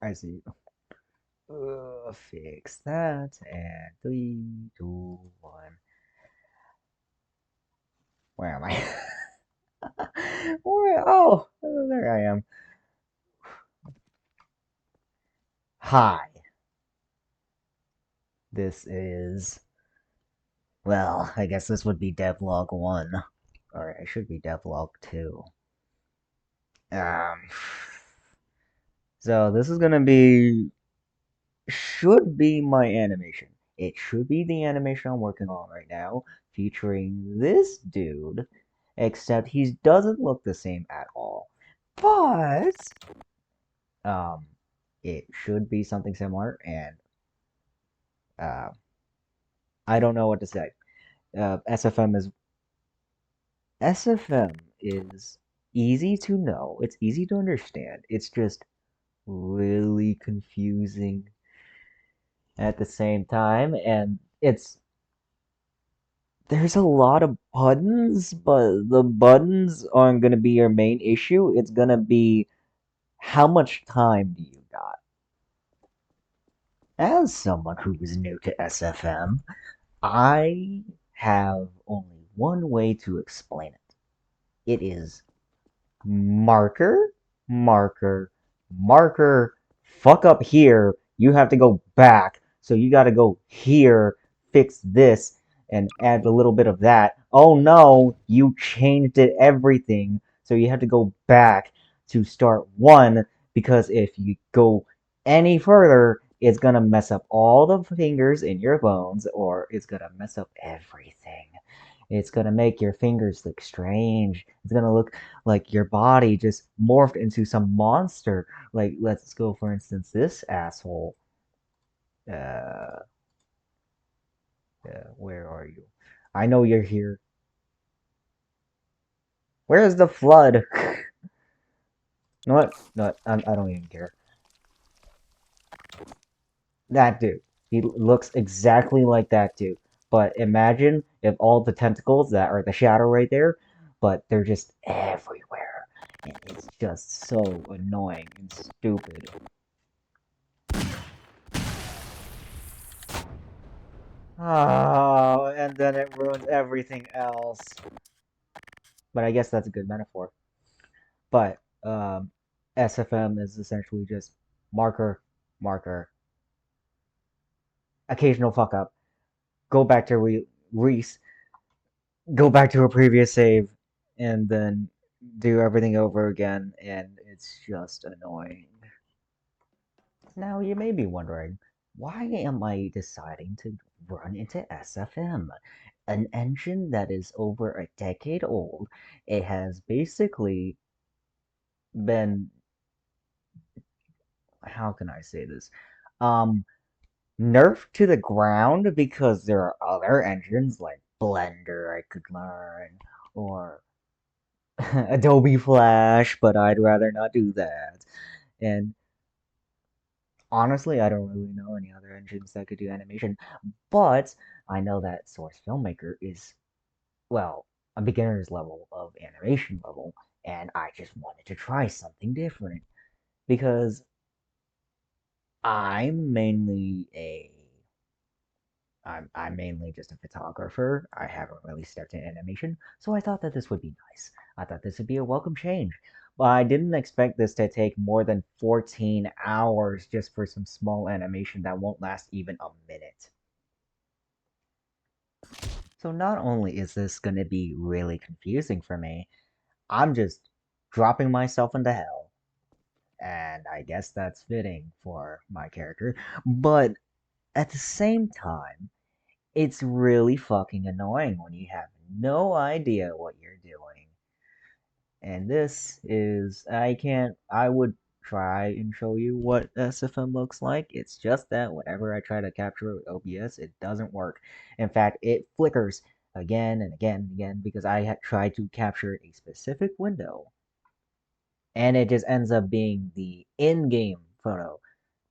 I see. Fix that. And three, two, one. Where am I? There I am. Hi. This is, well, I guess this would be devlog 1. Or it should be devlog 2. Um, so this is gonna be, should be my animation. It should be the animation I'm working on right now, featuring this dude, except he doesn't look the same at all. But, um, it should be something similar, and, uh, I don't know what to say. SFM is easy to know. It's easy to understand. It's just really confusing at the same time, and there's a lot of buttons, but the buttons aren't gonna be your main issue. It's gonna be how much time do you got? As someone who is new to SFM, I have only one way to explain it. It is marker, marker, marker, fuck up here, you have to go back. So you gotta go here, fix this, and add a little bit of that. Oh no, you changed it everything. So you have to go back to start one, because if you go any further, it's gonna mess up all the fingers in your bones, or it's gonna mess up everything. It's gonna make your fingers look strange. It's gonna look like your body just morphed into some monster. Like, let's go, for instance, this asshole. Uh, where are you? I know you're here. Where's the flood? You know what? No, I don't even care. That dude. He looks exactly like that dude. But imagine if all the tentacles that are the shadow right there, but they're just everywhere. And it's just so annoying and stupid. Oh, and then it ruins everything else. But I guess that's a good metaphor. But SFM is essentially just marker, marker, occasional fuck up, go back to Reese, go back to a previous save, and then do everything over again, and it's just annoying. Now, you may be wondering, why am I deciding to run into SFM? An engine that is over a decade old. It has basically been, how can I say this? Um, Nerfed to the ground because there are other engines like Blender I could learn, or Adobe Flash, but I'd rather not do that. And honestly, I don't really know any other engines that could do animation, but I know that Source Filmmaker is, well, a beginner's level of animation level, and I just wanted to try something different because I'm mainly a I'm mainly just a photographer. I haven't really stepped in animation, so I thought that this would be nice. I thought this would be a welcome change. But I didn't expect this to take more than 14 hours just for some small animation that won't last even a minute. So not only is this going to be really confusing for me, I'm just dropping myself into hell. And I guess that's fitting for my character. But at the same time, it's really fucking annoying when you have no idea what you're doing. And this is, I would try and show you what SFM looks like. It's just that whenever I try to capture it with OBS, it doesn't work. In fact, it flickers again and again and again because I had tried to capture a specific window, and it just ends up being the in-game photo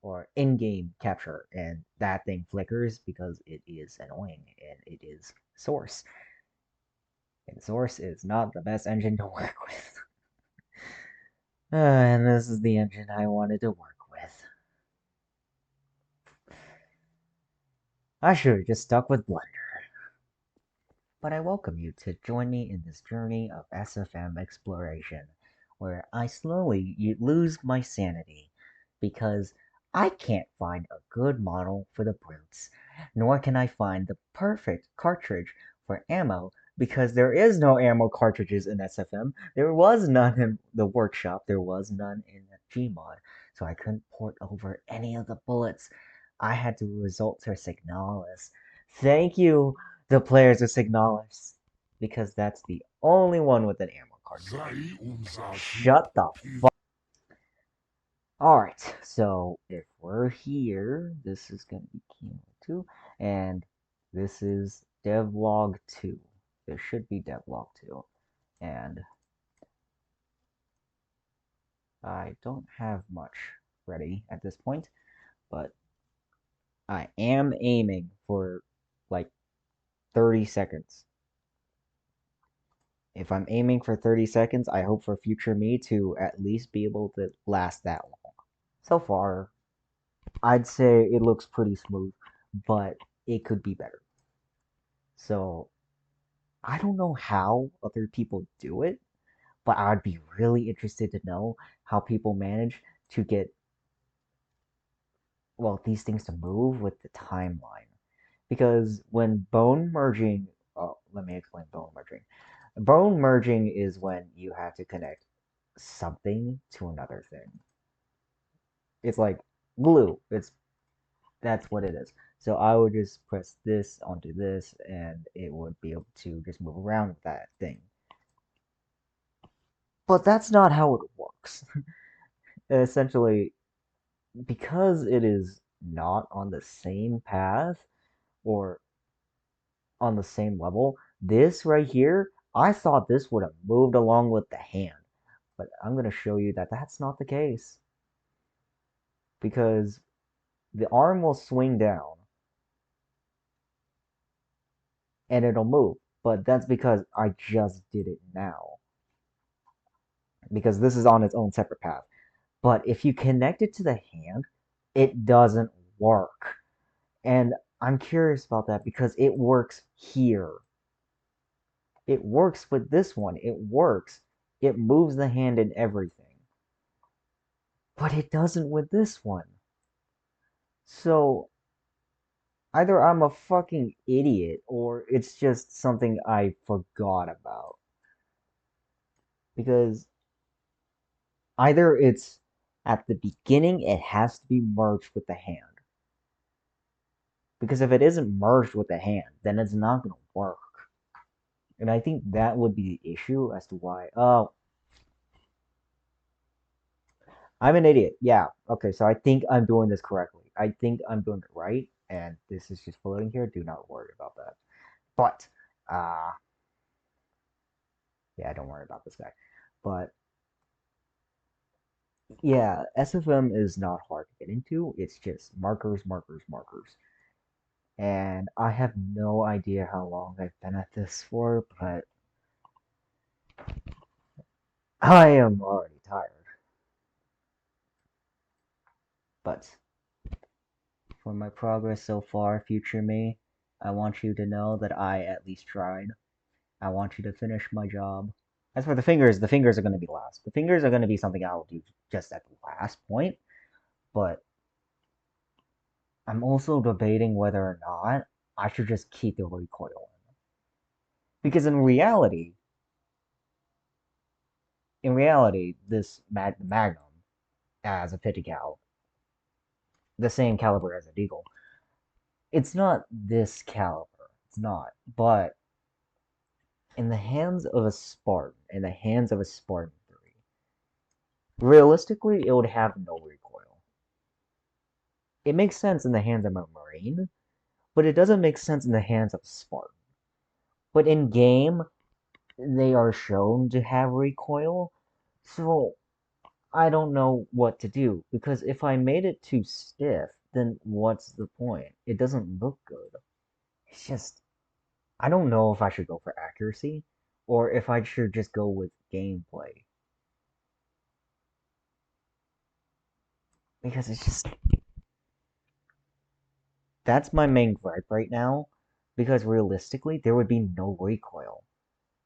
or in-game capture, and that thing flickers because it is annoying and it is Source. And Source is not the best engine to work with. And this is the engine I wanted to work with. I should have just stuck with Blender. But I welcome you to join me in this journey of SFM exploration, where I slowly lose my sanity because I can't find a good model for the brutes, nor can I find the perfect cartridge for ammo because there is no ammo cartridges in SFM. There was none in the workshop, there was none in Gmod, so I couldn't port over any of the bullets. I had to resort to Signalis. Thank you, the players of Signalis, because that's the only one with an ammo cartridge. Shut the fuck. Alright, so if we're here, this is gonna be Keynote 2, and this is devlog 2. There should be devlog 2. And I don't have much ready at this point, but I am aiming for like 30 seconds. If I'm aiming for 30 seconds, I hope for future me to at least be able to last that long. So far, I'd say it looks pretty smooth, but it could be better. So, I don't know how other people do it, but I'd be really interested to know how people manage to get, well, these things to move with the timeline. Because when bone merging, oh, let me explain bone merging. Bone merging is when you have to connect something to another thing. It's like glue. That's what it is. So I would just press this onto this, and it would be able to just move around that thing. But that's not how it works. Essentially, because it is not on the same path or on the same level, this right here, I thought this would have moved along with the hand. But I'm going to show you that that's not the case. Because the arm will swing down and it'll move. But that's because I just did it now. Because this is on its own separate path. But if you connect it to the hand, it doesn't work. And I'm curious about that because it works here. It works with this one. It works. It moves the hand and everything. But it doesn't with this one. So either I'm a fucking idiot or it's just something I forgot about. Because either it's at the beginning, it has to be merged with the hand. Because if it isn't merged with the hand, then it's not going to work. And I think that would be the issue as to why. Oh, I'm an idiot. Yeah. Okay. So I think I'm doing this correctly. I think I'm doing it right. And this is just floating here. Do not worry about that. But, uh, yeah, don't worry about this guy. But, yeah, SFM is not hard to get into. It's just markers, markers, markers. And I have no idea how long I've been at this for, but I am already tired. But for my progress so far, future me, I want you to know that I at least tried. I want you to finish my job. As for the fingers are going to be last. The fingers are going to be something I'll do just at the last point, but I'm also debating whether or not I should just keep the recoil. Because in reality, this Magnum as a 50 cal, the same caliber as a Deagle, it's not this caliber. It's not. But in the hands of a Spartan, in the hands of a Spartan 3, realistically, it would have no recoil. It makes sense in the hands of a Marine, but it doesn't make sense in the hands of a Spartan. But in game, they are shown to have recoil, so I don't know what to do. Because if I made it too stiff, then what's the point? It doesn't look good. It's just, I don't know if I should go for accuracy or if I should just go with gameplay. Because it's just, That's my main gripe right now, because realistically, there would be no recoil.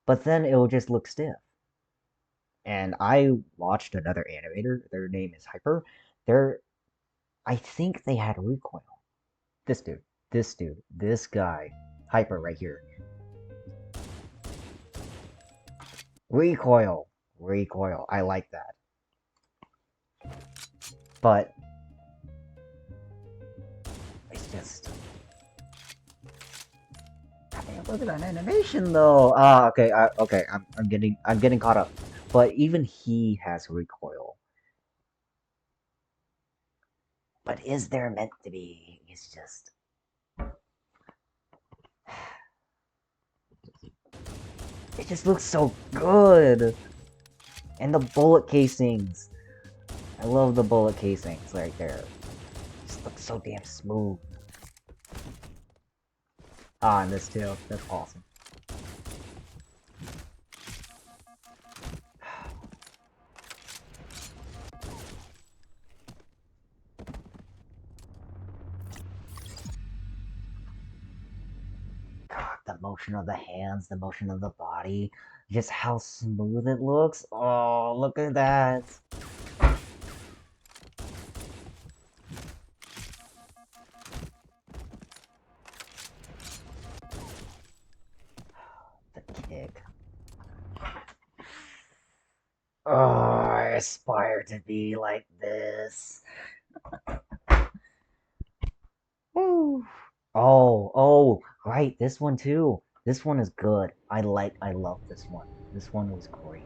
But then it will just look stiff. And I watched another animator, their name is Hyper. They're I think they had recoil. This dude, this guy, Hyper right here. Recoil, recoil. I like that. But it's just look at that animation though. Ah, okay, okay. I'm getting caught up. But even he has recoil. But is there meant to be? It's just it just looks so good. And the bullet casings. I love the bullet casings right there. It just looks so damn smooth. Ah, and this too. That's awesome. God, the motion of the hands, the motion of the body, just how smooth it looks. Oh, look at that. The kick. Oh, I aspire to be like this. Woo. Right, this one too. This one is good. I love this one. This one was great.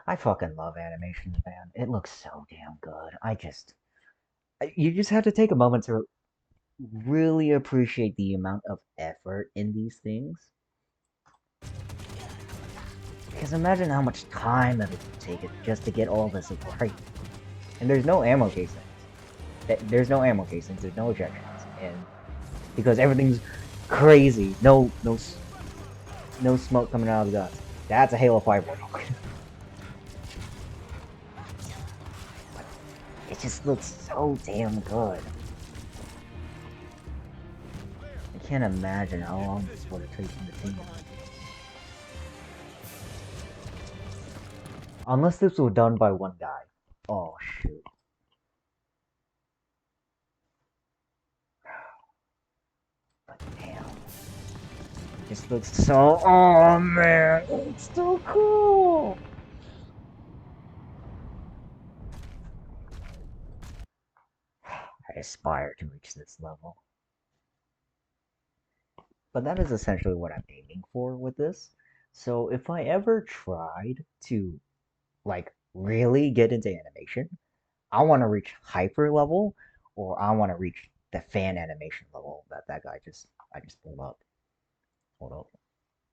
I fucking love animations, man. It looks so damn good. You just have to take a moment to really appreciate the amount of effort in these things. Because imagine how much time it would take it just to get all this right. And there's no ammo casings. There's no ammo casings. There's no ejections, and because everything's crazy, no smoke coming out of the guns. That's a Halo 5 portal. It just looks so damn good. I can't imagine how long this would have taken the team. Unless this was done by one guy. Oh shoot. But damn. It just looks so oh man, it's so cool. I aspire to reach this level. But that is essentially what I'm aiming for with this. So if I ever tried to like really get into animation, I want to reach hyper level, or I want to reach the fan animation level that guy I just pulled up. Hold up.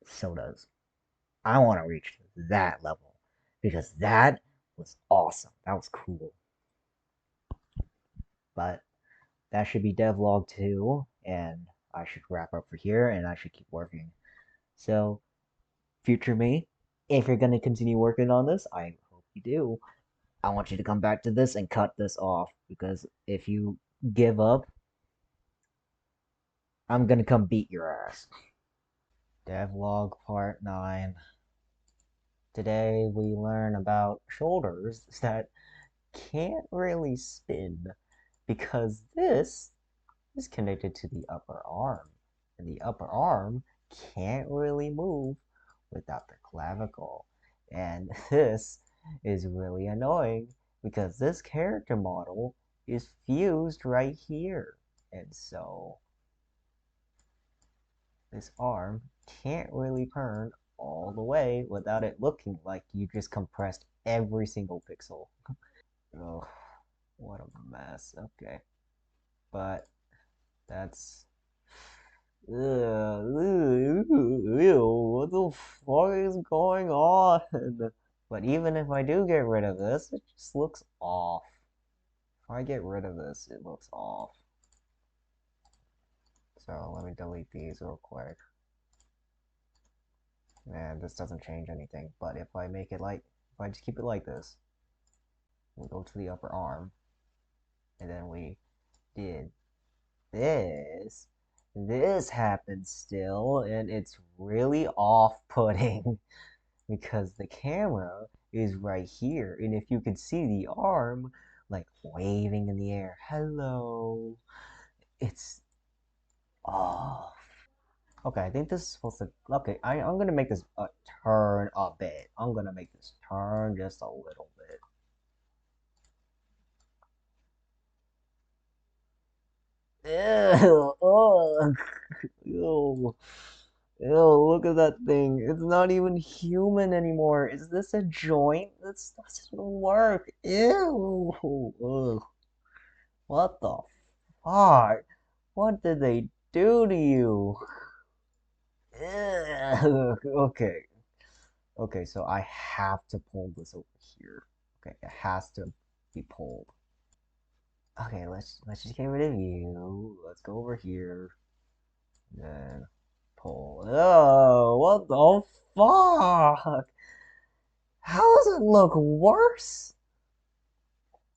So does. I want to reach that level because that was awesome. That was cool. But that should be devlog 2, and I should wrap up for here, and I should keep working. So, future me, if you're gonna continue working on this, I hope you do. I want you to come back to this and cut this off because if you give up, I'm gonna come beat your ass. Devlog Part 9. Today we learn about shoulders that can't really spin because this is connected to the upper arm. And the upper arm can't really move without the clavicle. And this is really annoying because this character model is fused right here. And so this arm can't really turn all the way without it looking like you just compressed every single pixel. Oh, what a mess. Okay. But that's ew, what the fuck is going on? But even if I do get rid of this, it just looks off. If I get rid of this, it looks off. So let me delete these real quick. And this doesn't change anything. But if I make it like, if I just keep it like this, we go to the upper arm, and then we did this. This happens still, and it's really off-putting because the camera is right here, and if you can see the arm like waving in the air, hello, it's off. Okay, I think this is supposed to. Okay, I'm gonna make this turn a bit. I'm gonna make this turn just a little bit. Ew, ugh, ew, ew, look at that thing. It's not even human anymore. Is this a joint? This doesn't work. Ew, ugh. What the fuck? What did they do to you? Ugh, okay. Okay, so I have to pull this over here. Okay, it has to be pulled. Okay, let's just get rid of you. Let's go over here. Then pull. Oh, what the fuck? How does it look worse?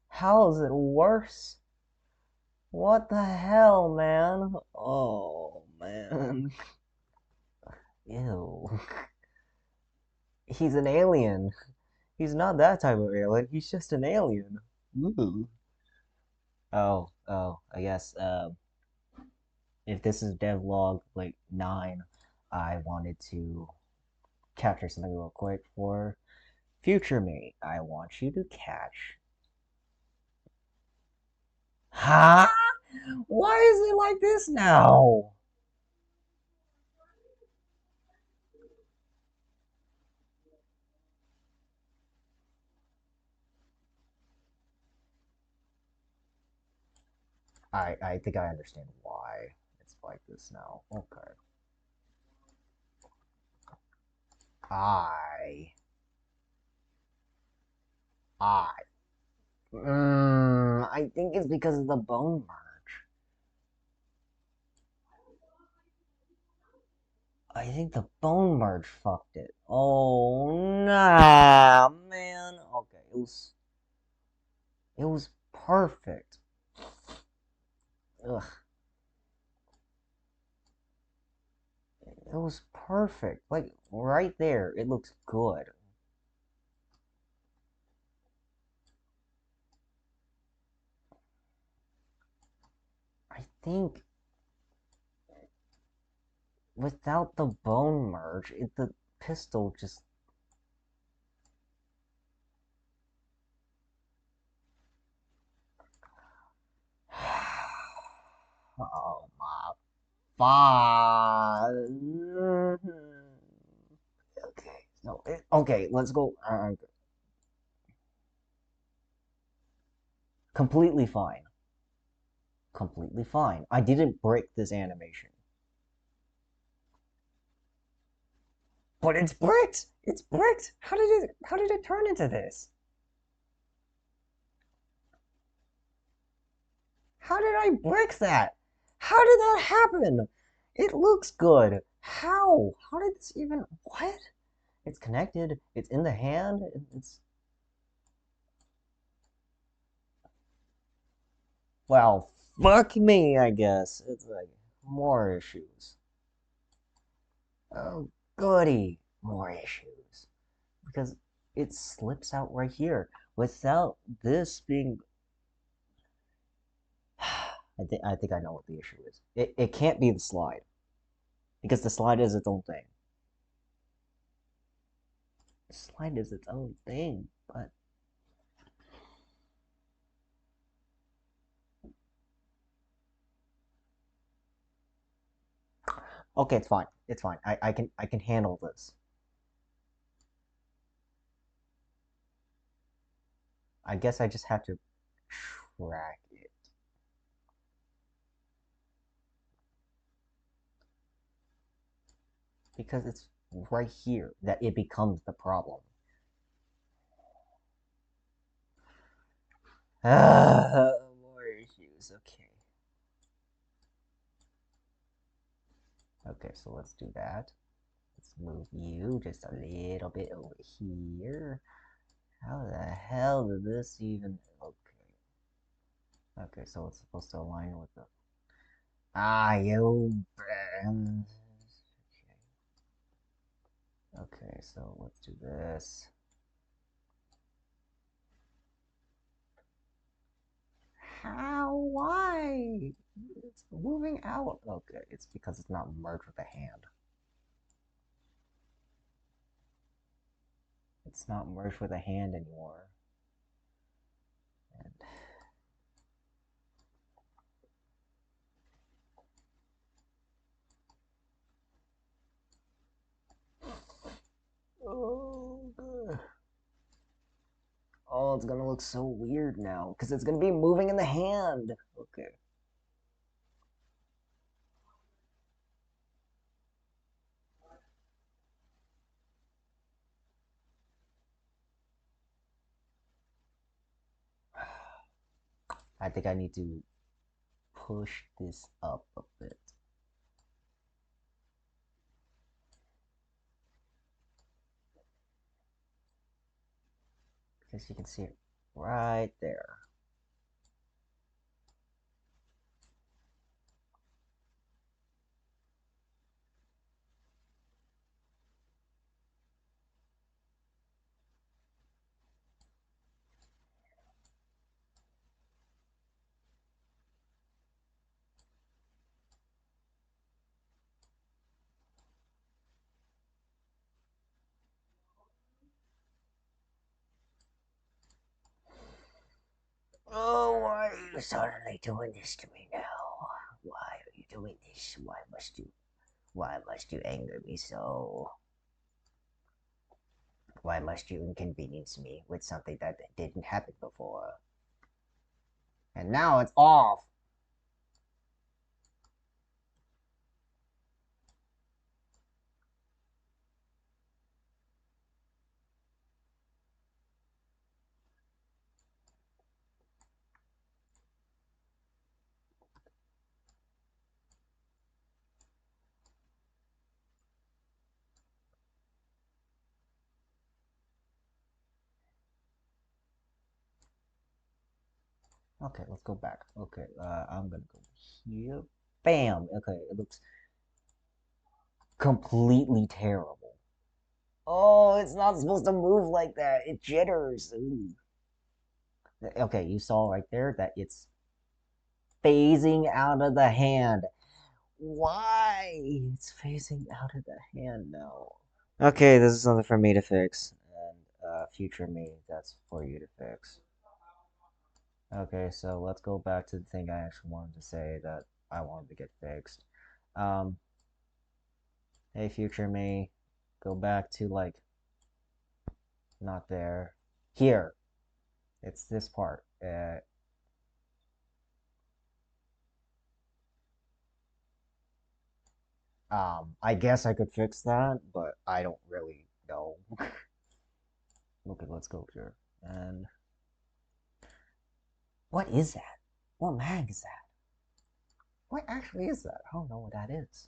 How is it worse? What the hell, man? Oh, man. Ew. He's an alien. He's not that type of alien. He's just an alien. Ooh. Oh, I guess if this is devlog like 9, I wanted to capture something real quick for future me. I want you to catch. Huh? Why is it like this now? I think I understand why it's like this now. Okay. I I I think it's because of the bone merge. I think the bone merge fucked it. Oh nah, man. Okay, it was perfect. Ugh, it was perfect. Like right there, it looks good. I think without the bone merge, the pistol just. Oh my god. Okay, no, okay, let's go. Completely fine. Completely fine. I didn't break this animation. But it's bricked! It's bricked! How did it turn into this? How did I brick that? How did that happen? It looks good. How? How did this even what? It's connected. It's in the hand. It's well, fuck me, I guess. It's like more issues. Oh, goody, more issues. Because it slips out right here without this being. I think I know what the issue is. It can't be the slide because the slide is its own thing. The slide is its own thing, but okay, it's fine. It's fine. I can handle this. I guess I just have to track it because it's right here that it becomes the problem. More issues. Okay. Okay, so let's do that. Let's move you just a little bit over here. How the hell did this even... Okay. Okay, so it's supposed to align with the... Ah, you... Okay, so let's do this. How? Why? It's moving out. Okay, it's because it's not merged with the hand. It's not merged with the hand anymore. And oh, good. Oh, it's gonna look so weird now because it's gonna be moving in the hand. Okay. I think I need to push this up a bit because you can see it right there. Oh, why are you suddenly doing this to me now? Why are you doing this? Why must you anger me so? Why must you inconvenience me with something that didn't happen before? And now it's off! Okay, let's go back. Okay, I'm gonna go here. Bam! Okay, it looks completely terrible. Oh, it's not supposed to move like that. It jitters. Ooh. Okay, you saw right there that it's phasing out of the hand. Why? It's phasing out of the hand now. Okay, this is something for me to fix, and future me, that's for you to fix. Okay, so let's go back to the thing I actually wanted to say that I wanted to get fixed. Um, hey, future me, go back to like not there, here. It's this part. I guess I could fix that, but I don't really know. Okay, let's go here. And what is that? What mag is that? What actually is that? I don't know what that is.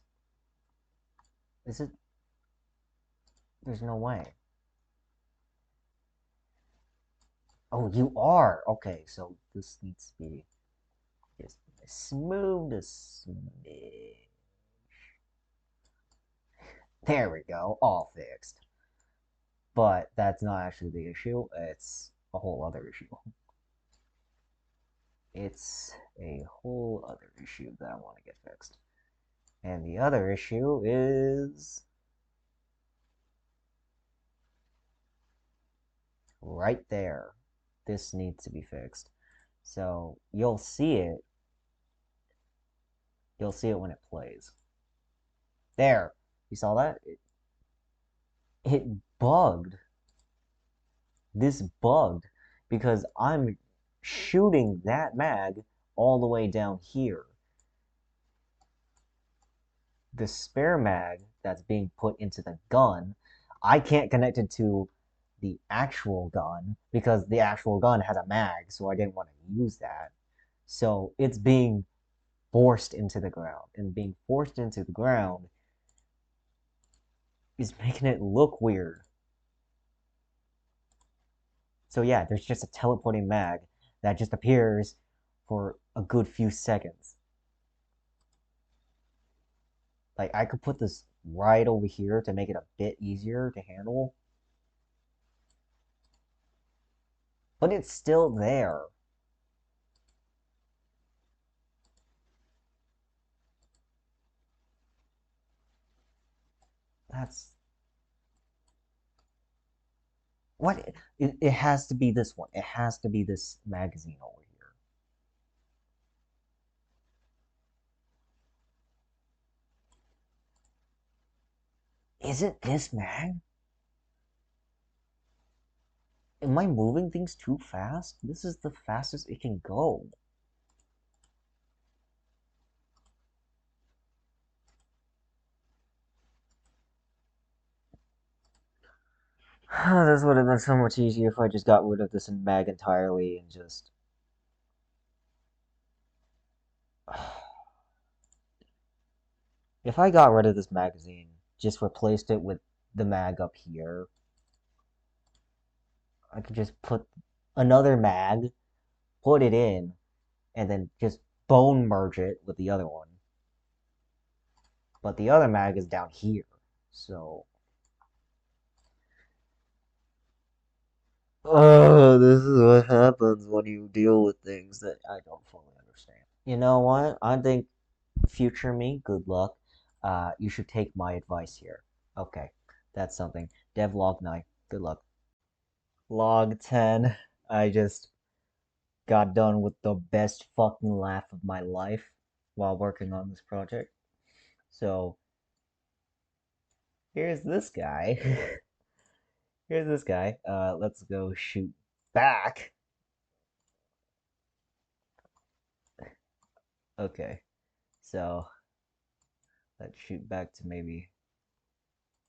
Is it? There's no way. Oh, you are. Okay, so this needs to be just smooth as smidge. There we go, all fixed. But that's not actually the issue. It's a whole other issue. It's a whole other issue that I want to get fixed. And the other issue is right there. This needs to be fixed. So you'll see it. You'll see it when it plays. There. You saw that? It bugged. This bugged because I'm shooting that mag all the way down here. The spare mag that's being put into the gun, I can't connect it to the actual gun because the actual gun has a mag, so I didn't want to use that. So it's being forced into the ground, and being forced into the ground is making it look weird. So yeah, there's just a teleporting mag that just appears for a good few seconds. Like I could put this right over here to make it a bit easier to handle, but it's still there. That's what it has to be this one. It has to be this magazine over here. Is it this mag? Am I moving things too fast? This is the fastest it can go. This would have been so much easier if I just got rid of this mag entirely and just. If I got rid of this magazine, just replaced it with the mag up here, I could just put another mag, put it in, and then just bone merge it with the other one. But the other mag is down here, so. Oh, this is what happens when you deal with things that I don't fully understand. You know what? I think future me, good luck. You should take my advice here. Okay, that's something. Devlog 9, good luck. Log 10, I just got done with the best fucking laugh of my life while working on this project. So, here's this guy. Here's this guy. Let's go shoot back. Okay, so let's shoot back to maybe.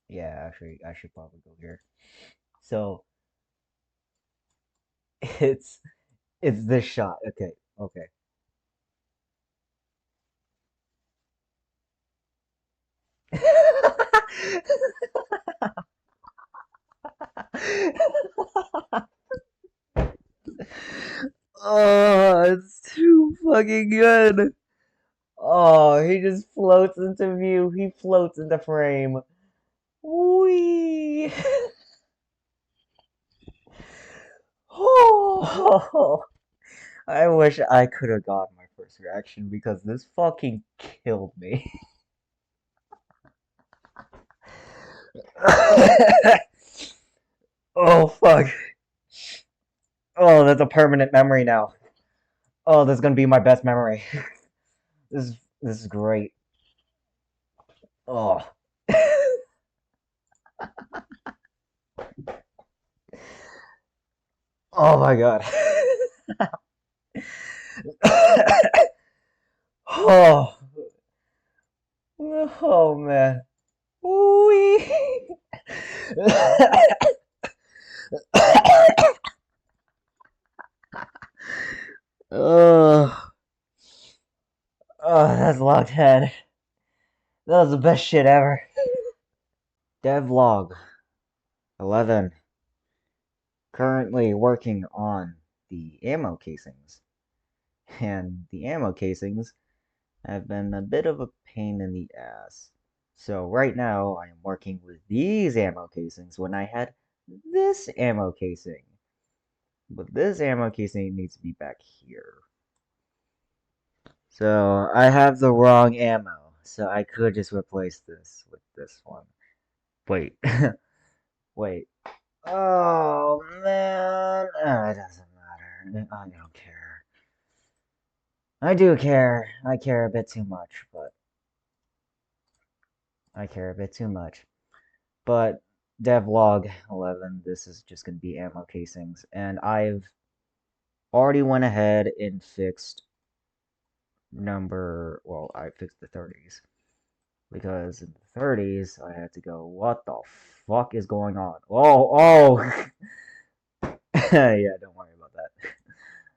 Yeah, actually, I should probably go here. So it's it's this shot. Okay, okay. Oh, it's too fucking good. Oh, he just floats into view. He floats into frame. Wee. Oh, I wish I could have got my first reaction because this fucking killed me. Oh fuck. Oh, that's a permanent memory now. Oh, this is gonna be my best memory. This is great. Oh. Oh my god. Oh. Oh man. Wee. Oh. Oh, that's locked head. That was the best shit ever. Devlog 11. Currently working on the ammo casings. And the ammo casings have been a bit of a pain in the ass. So right now I am working with these ammo casings when I had this ammo casing. But this ammo casing needs to be back here. So I have the wrong ammo. So I could just replace this with this one. Wait. Wait. Oh man. It doesn't matter. I don't care. I do care. I care a bit too much, but I care a bit too much. But devlog 11, this is just going to be ammo casings. And I've already went ahead and fixed I fixed the 30s. Because in the 30s, I had to go, what the fuck is going on? Oh. Yeah, don't worry about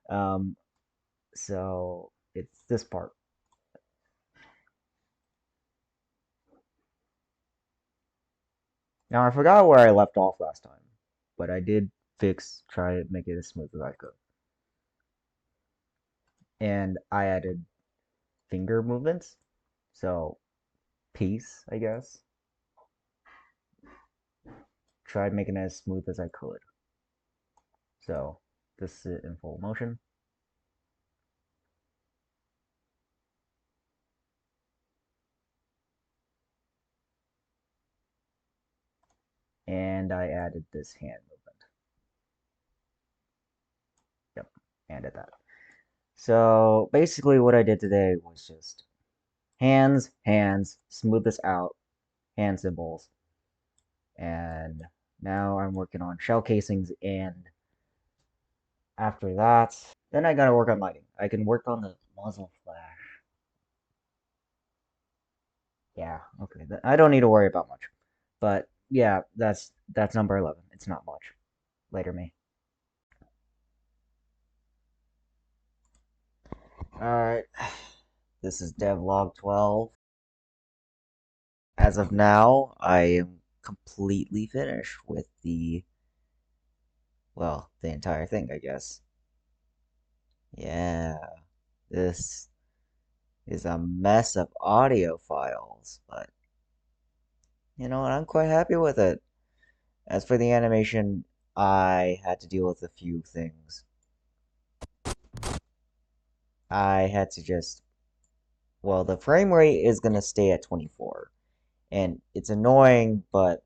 that. So it's this part. Now I forgot where I left off last time, but I did try to make it as smooth as I could. And I added finger movements. So peace, I guess. Tried making it as smooth as I could. So this is in full motion. And I added this hand movement. Yep, added that. So basically what I did today was just hands, smooth this out, hand symbols. And now I'm working on shell casings, and after that, then I gotta work on lighting. I can work on the muzzle flash. Yeah, okay. I don't need to worry about much. But yeah, that's number 11. It's not much. Later, me. Alright. This is devlog 12. As of now, I am completely finished with the entire thing, I guess. Yeah, this is a mess of audio files, but you know what? I'm quite happy with it. As for the animation, I had to deal with a few things. I had to just, well, the frame rate is going to stay at 24. And it's annoying, but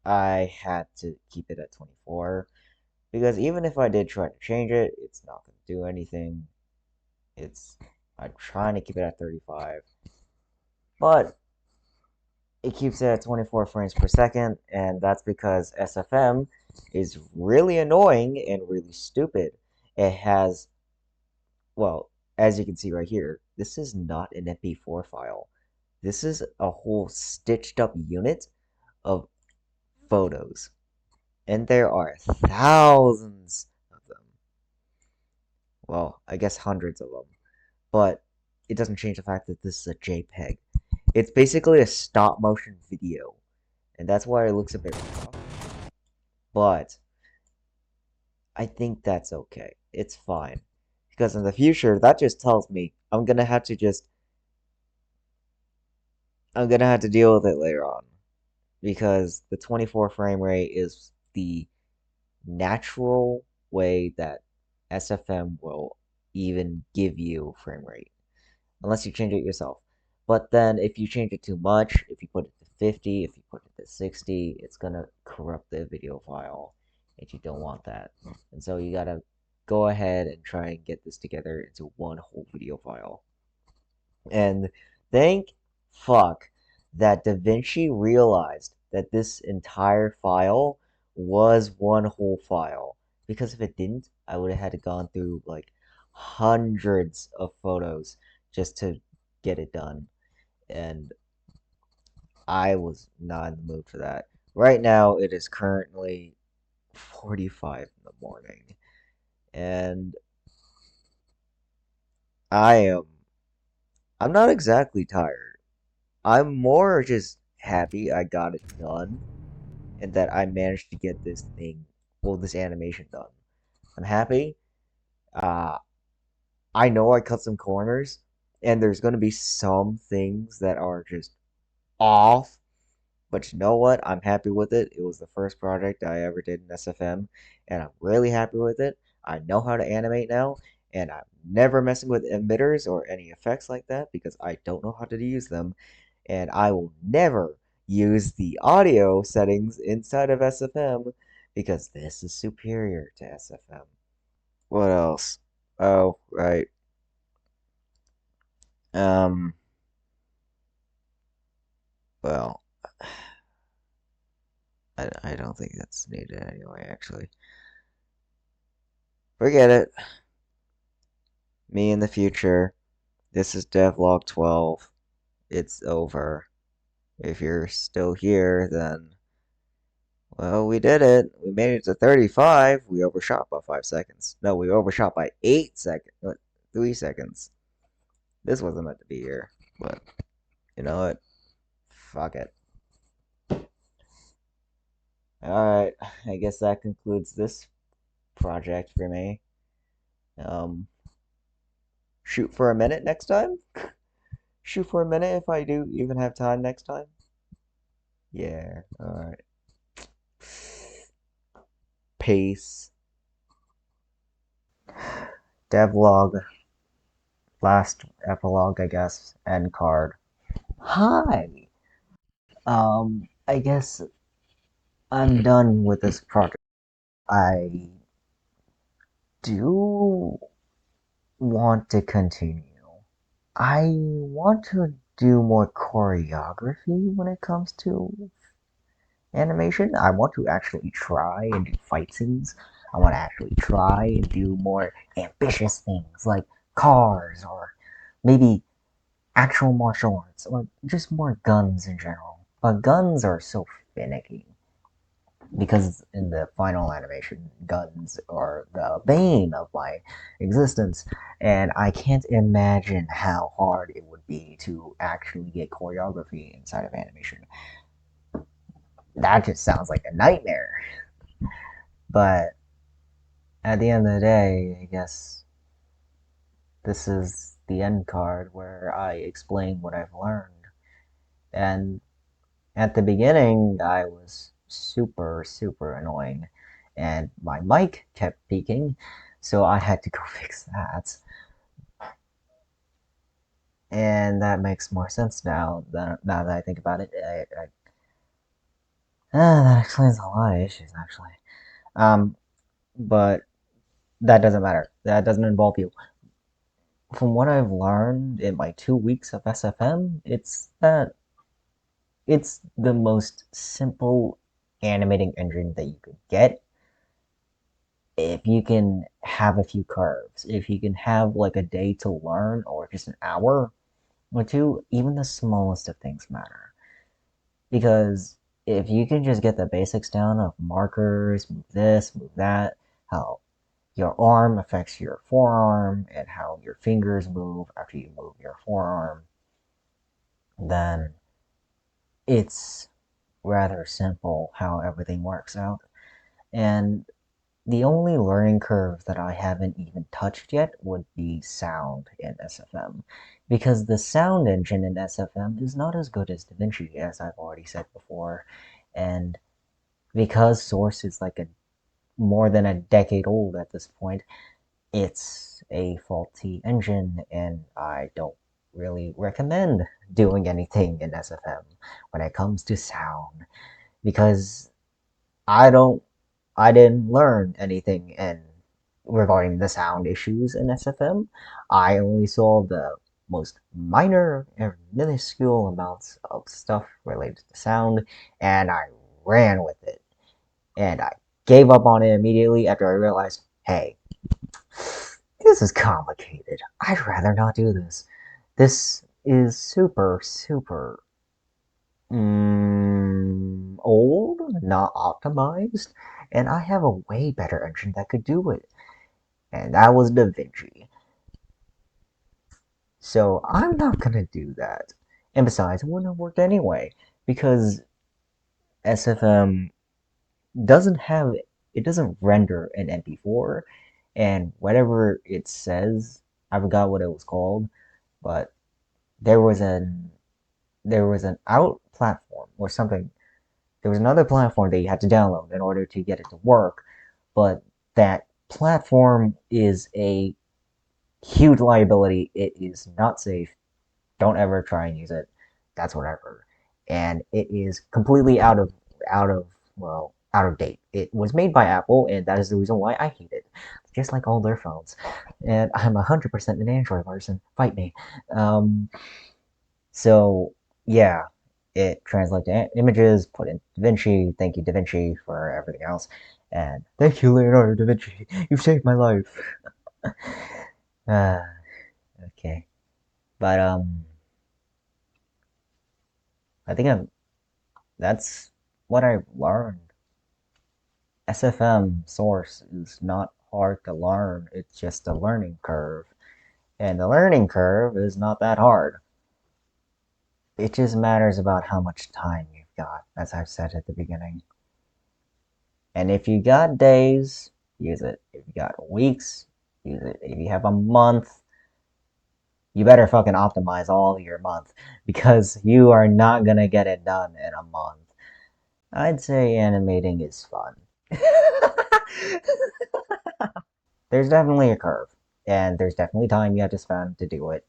I had to keep it at 24. Because even if I did try to change it, it's not going to do anything. I'm trying to keep it at 35. But it keeps it at 24 frames per second, and that's because SFM is really annoying and really stupid. It has, well, as you can see right here, this is not an MP4 file. This is a whole stitched up unit of photos. And there are thousands of them. Well, I guess hundreds of them. But it doesn't change the fact that this is a JPEG. It's basically a stop motion video. And that's why it looks a bit rough. But I think that's okay. It's fine. Because in the future, that just tells me I'm gonna have to deal with it later on. Because the 24 frame rate is the natural way that SFM will even give you frame rate. Unless you change it yourself. But then if you change it too much, if you put it to 50, if you put it to 60, it's gonna corrupt the video file, and you don't want that. And so you gotta go ahead and try and get this together into one whole video file. And thank fuck that DaVinci realized that this entire file was one whole file. Because if it didn't, I would have had to gone through like hundreds of photos just to get it done. And I was not in the mood for that. Right now, it is currently 45 in the morning. And I am. I'm not exactly tired. I'm more just happy I got it done and that I managed to get this animation done. I'm happy. Uh, I know I cut some corners, and there's going to be some things that are just off. But you know what? I'm happy with it. It was the first project I ever did in SFM, and I'm really happy with it. I know how to animate now, and I'm never messing with emitters or any effects like that because I don't know how to use them. And I will never use the audio settings inside of SFM because this is superior to SFM. What else? Oh, right. Um, well, I don't think that's needed anyway, actually. Forget it. Me in the future. This is devlog 12. It's over. If you're still here, then Well, we did it. We made it to 35. We overshot by 5 seconds. No, we overshot by 8 seconds. 3 seconds. This wasn't meant to be here. But you know what? Fuck it. Alright, I guess that concludes this project for me. Um, shoot for a minute next time? Shoot for a minute if I do even have time next time? Yeah, alright. Peace. Devlog. Last epilogue, I guess. End card. Hi! I guess I'm done with this project. I do want to continue. I want to do more choreography when it comes to animation. I want to actually try and do fight scenes. I want to actually try and do more ambitious things like cars or maybe actual martial arts or just more guns in general. But guns are so finicky because in the final animation, guns are the bane of my existence, and I can't imagine how hard it would be to actually get choreography inside of animation. That just sounds like a nightmare. But at the end of the day, I guess this is the end card where I explain what I've learned. And at the beginning, I was super, super annoying, and my mic kept peaking, so I had to go fix that. And that makes more sense now that I think about it. That explains a lot of issues, actually. Um, but that doesn't matter. That doesn't involve you. From what I've learned in my 2 weeks of SFM, it's that it's the most simple animating engine that you could get if you can have a few curves, if you can have like a day to learn or just an hour or two, even the smallest of things matter. Because if you can just get the basics down of markers, move this, move that, how your arm affects your forearm, and how your fingers move after you move your forearm, then it's rather simple how everything works out. And the only learning curve that I haven't even touched yet would be sound in SFM. Because the sound engine in SFM is not as good as DaVinci, as I've already said before. And because Source is like a more than a decade old at this point, it's a faulty engine, and I don't really recommend doing anything in SFM when it comes to sound. Because I don't I didn't learn anything in regarding the sound issues in SFM. I only saw the most minor and minuscule amounts of stuff related to sound, and I ran with it. And I gave up on it immediately after I realized, hey, this is complicated. I'd rather not do this. This is super, super old, not optimized, and I have a way better engine that could do it, and that was DaVinci. So I'm not gonna do that. And besides, it wouldn't have worked anyway, because SFM doesn't have it doesn't render an MP4, and whatever it says, I forgot what it was called, but there was an there was an out platform or something. There was another platform that you had to download in order to get it to work, but that platform is a huge liability. It is not safe. Don't ever try and use it. That's whatever. And it is completely out of out of date. It was made by Apple, and that is the reason why I hate it. Just like all their phones. And I'm 100% an Android person. Fight me. Um, so yeah, it translates to images, put in DaVinci. Thank you, DaVinci, for everything else. And thank you, Leonardo da Vinci. You've saved my life. uh, okay. But I think that's what I've learned. SFM source is not hard to learn, it's just a learning curve. And the learning curve is not that hard. It just matters about how much time you've got, as I've said at the beginning. And if you got days, use it. If you got weeks, use it. If you have a month, you better fucking optimize all your month because you are not gonna get it done in a month. I'd say animating is fun. There's definitely a curve, and there's definitely time you have to spend to do it,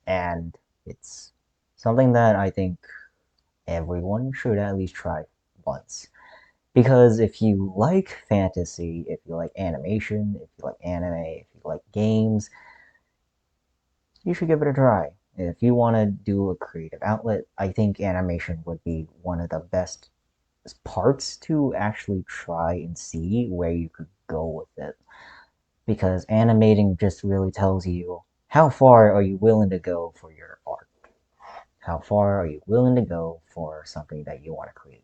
and it's something that I think everyone should at least try once. Because if you like fantasy, if you like animation, if you like anime, if you like games, you should give it a try. If you want to do a creative outlet, I think animation would be one of the best parts to actually try and see where you could go with it. Because animating just really tells you how far are you willing to go for your art? How far are you willing to go for something that you want to create?